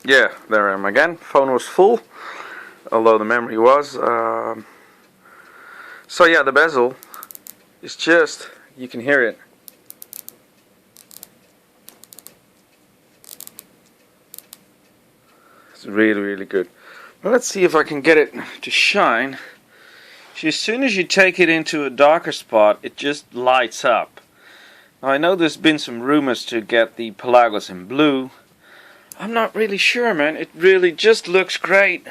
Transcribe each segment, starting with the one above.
Yeah, there I am again. Phone was full, although the memory was. So yeah, the bezel is just, you can hear it. It's really, really good. Well, let's see if I can get it to shine. As soon as you take it into a darker spot, it just lights up. Now I know there's been some rumors to get the Pelagos in blue. I'm not really sure, man. It really just looks great.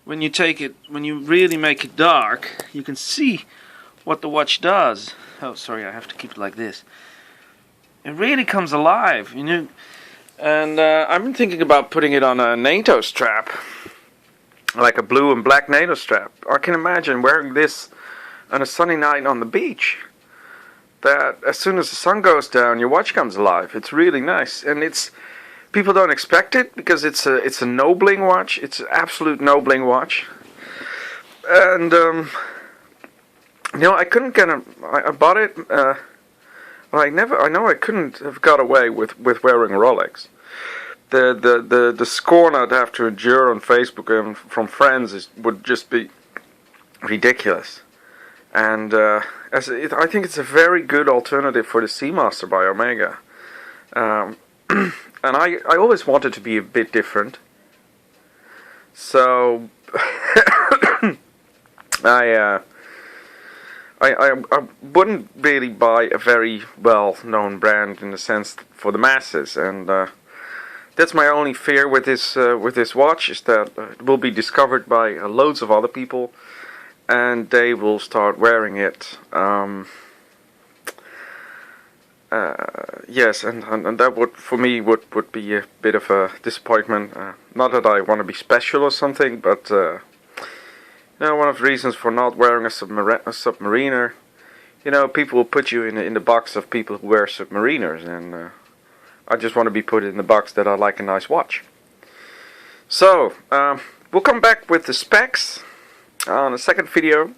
When you take it, when you really make it dark, you can see what the watch does. Oh, sorry, I have to keep it like this. It really comes alive, you know. And I've been thinking about putting it on a NATO strap, like a blue and black NATO strap. I can imagine wearing this on a sunny night on the beach. That as soon as the sun goes down, your watch comes alive. It's really nice, and it's people don't expect it because it's a no bling watch. It's an absolute no bling watch, and you know, I couldn't get a. I bought it. Well, I know I couldn't have got away with wearing Rolex. The scorn I'd have to endure on Facebook and from friends would just be ridiculous. And I think it's a very good alternative for the Seamaster by Omega. And I always wanted to be a bit different. So I wouldn't really buy a very well-known brand in the sense for the masses, and that's my only fear with this watch, is that it will be discovered by loads of other people, and they will start wearing it. Yes, and that would, for me, would be a bit of a disappointment. Not that I want to be special or something, but you know, one of the reasons for not wearing a submariner, you know, people will put you in the box of people who wear submariners, and I just want to be put in the box that I like a nice watch. So, we'll come back with the specs on the second video,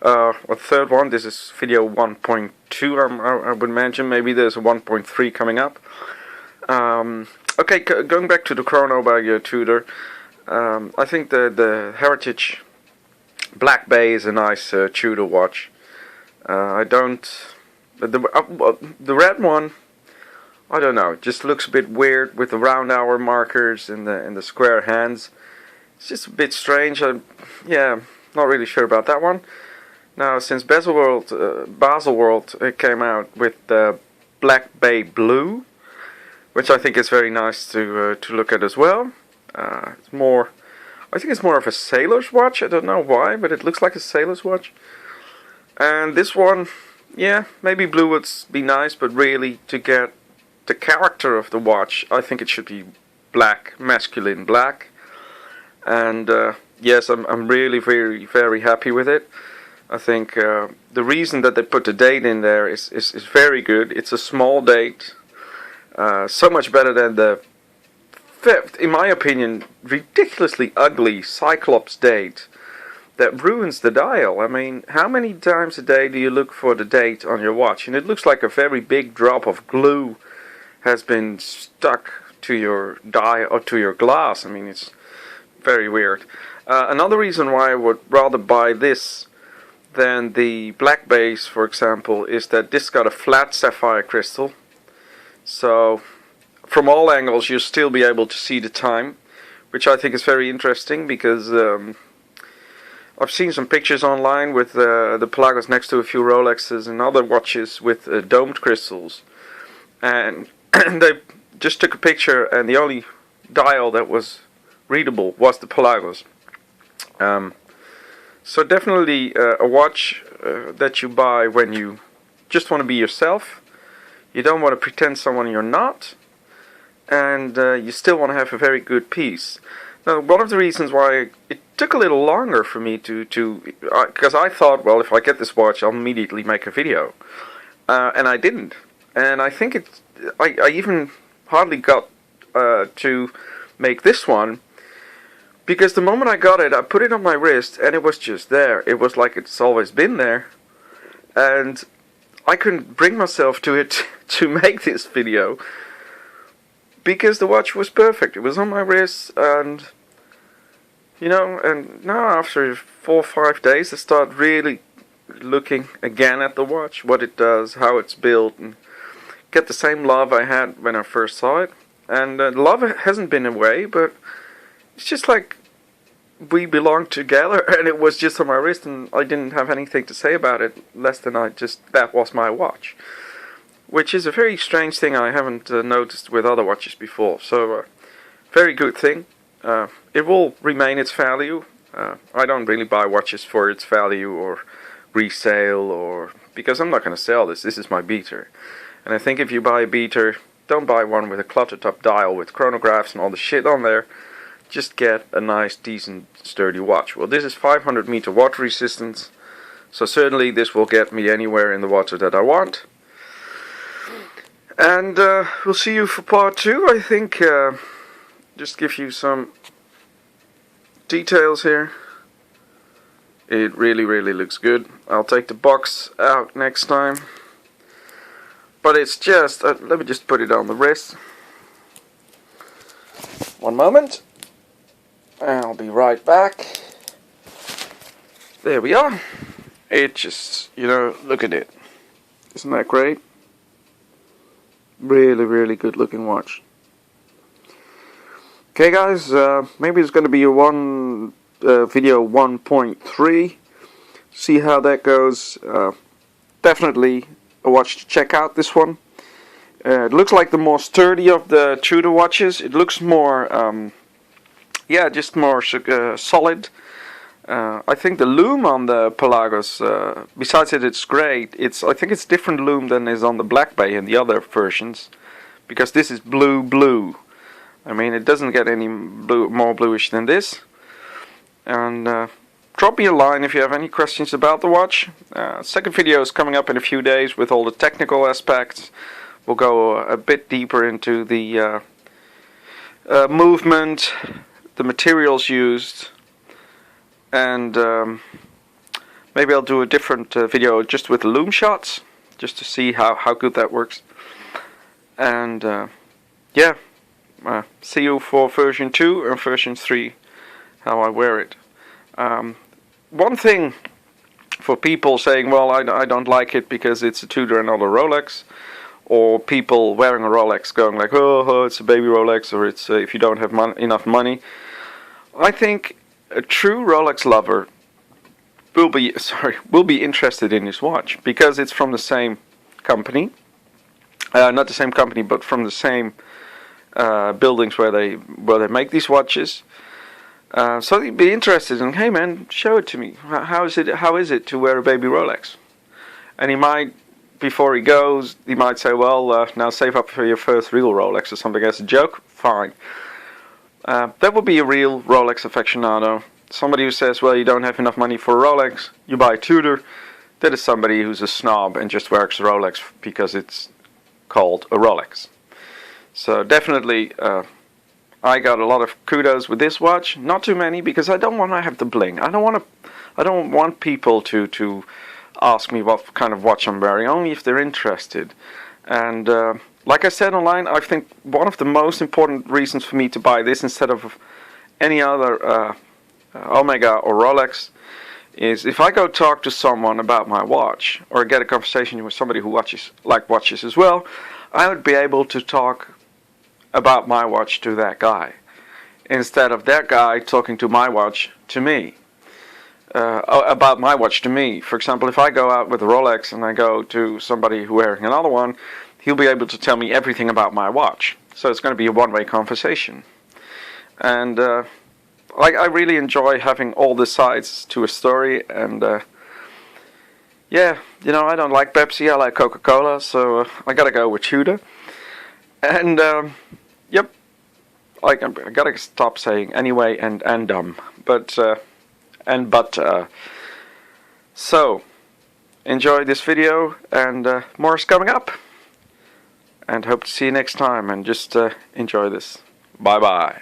or the third one. This is video 1.2, I would imagine. Maybe there's a 1.3 coming up. Okay, going back to the chrono by Tudor, I think the Heritage Black Bay is a nice Tudor watch. I don't... The red one, I don't know, it just looks a bit weird with the round hour markers and the square hands. It's just a bit strange. Yeah, not really sure about that one. Now, since Baselworld came out with the Black Bay Blue, which I think is very nice to look at as well. It's more, I think it's more of a sailor's watch. I don't know why, but it looks like a sailor's watch. And this one, yeah, maybe blue would be nice, but really to get the character of the watch, I think it should be black, masculine black. And yes, I'm really very, very happy with it. I think the reason that they put the date in there is very good. It's a small date, so much better than the fifth, in my opinion, ridiculously ugly Cyclops date that ruins the dial. I mean, how many times a day do you look for the date on your watch? And it looks like a very big drop of glue has been stuck to your dial or to your glass. I mean, it's very weird. Another reason why I would rather buy this than the Black Base, for example, is that this got a flat sapphire crystal. So from all angles you'll still be able to see the time, which I think is very interesting, because I've seen some pictures online with the Pelagos next to a few Rolexes and other watches with domed crystals, and they just took a picture and the only dial that was readable was the Pelagos. So definitely a watch that you buy when you just want to be yourself. You don't want to pretend someone you're not, and you still want to have a very good piece. Now, one of the reasons why it took a little longer for me because I thought, well, if I get this watch, I'll immediately make a video, and I didn't. And I think I even hardly got to make this one, because the moment I got it, I put it on my wrist, and it was just there. It was like it's always been there, and I couldn't bring myself to it to make this video. because the watch was perfect. It was on my wrist, and and now after 4 or 5 days, I start really looking again at the watch, what it does, how it's built, and get the same love I had when I first saw it. And the love hasn't been away, but it's just like we belonged together, and it was just on my wrist, and I didn't have anything to say about it, less than that was my watch. Which is a very strange thing I haven't noticed with other watches before. So, very good thing. It will remain its value. I don't really buy watches for its value or resale, because I'm not going to sell this. This is my beater. And I think if you buy a beater, don't buy one with a cluttered up dial with chronographs and all the shit on there. Just get a nice, decent, sturdy watch. Well, this is 500 meter water resistance, so certainly this will get me anywhere in the water that I want. And we'll see you for part 2. I think just give you some details here. It really, really looks good. I'll take the box out next time. But it's just, let me just put it on the wrist. One moment. I'll be right back. There we are. It just, look at it. Isn't that great? Really, really good looking watch. Okay guys, maybe it's going to be a video 1.3. See how that goes. Definitely a watch to check out, this one. It looks like the more sturdy of the Tudor watches. It looks more, just more solid. I think the loom on the Pelagos, besides that it's great, I think it's different loom than is on the Black Bay and the other versions, because this is blue. I mean, it doesn't get any more bluish than this. And drop me a line if you have any questions about the watch. Second video is coming up in a few days with all the technical aspects. We'll go a bit deeper into the movement, the materials used, and maybe I'll do a different video just with loom shots, just to see how good that works. And see you for version 2 and version 3, how I wear it. One thing for people saying, well, I don't like it because it's a Tudor and not a Rolex, or people wearing a Rolex going like, oh it's a baby Rolex, or it's if you don't have enough money. I think a true Rolex lover will be interested in this watch, because it's from the same company. Not the same company, but from the same buildings where they make these watches. So you'd be interested in, hey man, show it to me. How is it to wear a baby Rolex? And he might, before he goes, he might say, well, now save up for your first real Rolex or something as a joke. Fine. That would be a real Rolex aficionado. Somebody who says, well, you don't have enough money for a Rolex, you buy a Tudor. That is somebody who's a snob and just wears a Rolex because it's called a Rolex. So definitely, I got a lot of kudos with this watch. Not too many, because I don't want to have the bling. I don't want people to ask me what kind of watch I'm wearing, only if they're interested. And like I said online, I think one of the most important reasons for me to buy this instead of any other Omega or Rolex is if I go talk to someone about my watch, or get a conversation with somebody who likes watches as well, I would be able to talk about my watch to that guy, instead of that guy talking to my watch to me, about my watch to me. For example, if I go out with a Rolex and I go to somebody who wearing another one, he'll be able to tell me everything about my watch. So it's going to be a one-way conversation. And I really enjoy having all the sides to a story. And I don't like Pepsi, I like Coca-Cola, so I gotta go with Tudor. And I gotta stop saying anyway and but so enjoy this video, and more is coming up, and hope to see you next time, and just enjoy this. Bye bye.